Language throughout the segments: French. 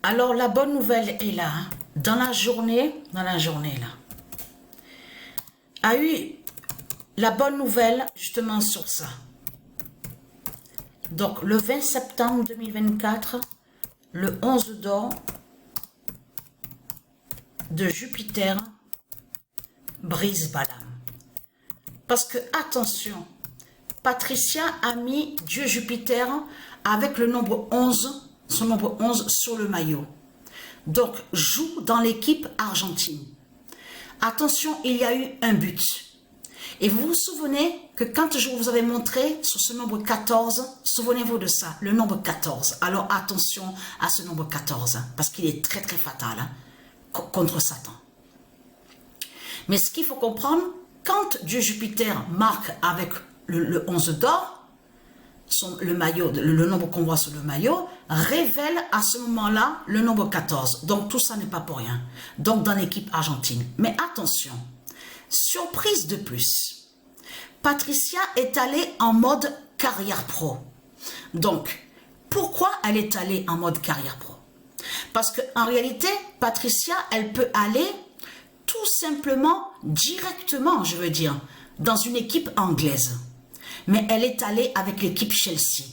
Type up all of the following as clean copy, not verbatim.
Alors, la bonne nouvelle est là. Hein. Dans la journée, là, a eu la bonne nouvelle justement sur ça. Donc, le 20 septembre 2024, le 11 d'or de Jupiter brise Balaam. Parce que, attention, Patricia a mis Dieu Jupiter avec le nombre 11, son nombre 11 sur le maillot. Donc, joue dans l'équipe argentine. Attention, il y a eu un but. Et vous vous souvenez que quand je vous avais montré sur ce nombre 14, souvenez-vous de ça, le nombre 14. Alors, attention à ce nombre 14, parce qu'il est très très fatal hein, contre Satan. Mais ce qu'il faut comprendre, quand Dieu Jupiter marque avec le 11 d'or, le maillot, le nombre qu'on voit sur le maillot, révèle à ce moment-là le nombre 14. Donc tout ça n'est pas pour rien. Donc dans l'équipe argentine. Mais attention, surprise de plus, Patricia est allée en mode carrière pro. Donc, pourquoi elle est allée en mode carrière pro? Parce qu'en réalité, Patricia, elle peut aller tout simplement, directement, je veux dire, dans une équipe anglaise. Mais elle est allée avec l'équipe Chelsea.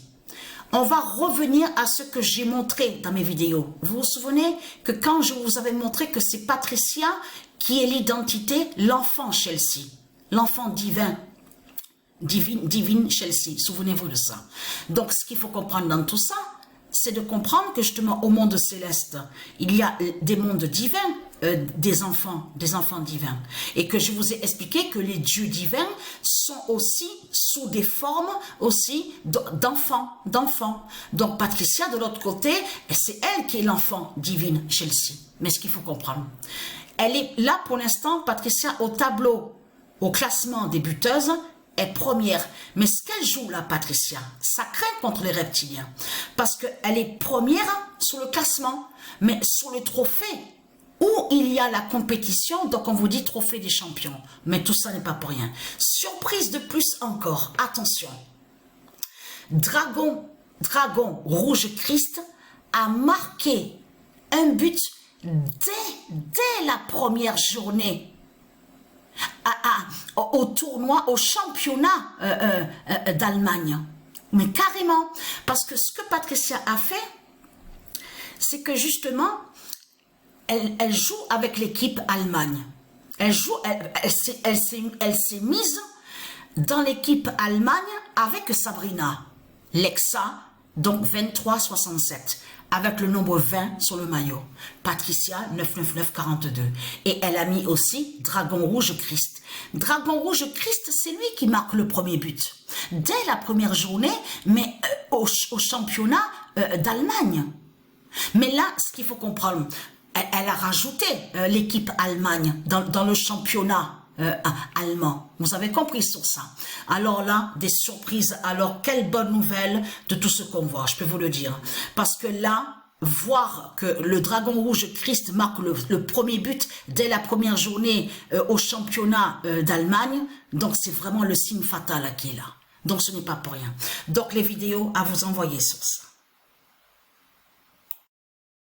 On va revenir à ce que j'ai montré dans mes vidéos. Vous vous souvenez que quand je vous avais montré que c'est Patricia qui est l'identité, l'enfant Chelsea, l'enfant divin, divine Chelsea, souvenez-vous de ça. Donc ce qu'il faut comprendre dans tout ça, c'est de comprendre que justement au monde céleste, il y a des mondes divins, des enfants divins. Et que je vous ai expliqué que les dieux divins sont aussi sous des formes aussi d'enfants. Donc Patricia, de l'autre côté, c'est elle qui est l'enfant divine Chelsea. Mais ce qu'il faut comprendre, elle est là pour l'instant, Patricia, au tableau, au classement des buteuses, est première. Mais ce qu'elle joue là, Patricia, ça craint contre les reptiliens. Parce qu'elle est première sur le classement, mais sur le trophée, où il y a la compétition, donc on vous dit trophée des champions. Mais tout ça n'est pas pour rien. Surprise de plus encore, attention. Dragon Rouge Christ a marqué un but dès la première journée au tournoi, au championnat d'Allemagne. Mais carrément, parce que ce que Patricia a fait, c'est que justement, elle joue avec l'équipe Allemagne. Elle s'est mise dans l'équipe Allemagne avec Sabrina. Lexa, donc 23-67, avec le nombre 20 sur le maillot. Patricia, 999-42. Et elle a mis aussi Dragon Rouge Christ. Dragon Rouge Christ, c'est lui qui marque le premier but. Dès la première journée, mais au championnat d'Allemagne. Mais là, ce qu'il faut comprendre, elle a rajouté l'équipe Allemagne dans le championnat allemand. Vous avez compris sur ça. Alors là, des surprises. Alors, quelle bonne nouvelle de tout ce qu'on voit, je peux vous le dire. Parce que là, voir que le Dragon Rouge Christ marque le premier but dès la première journée au championnat d'Allemagne, donc c'est vraiment le signe fatal qui est là. Donc ce n'est pas pour rien. Donc les vidéos à vous envoyer sur ça.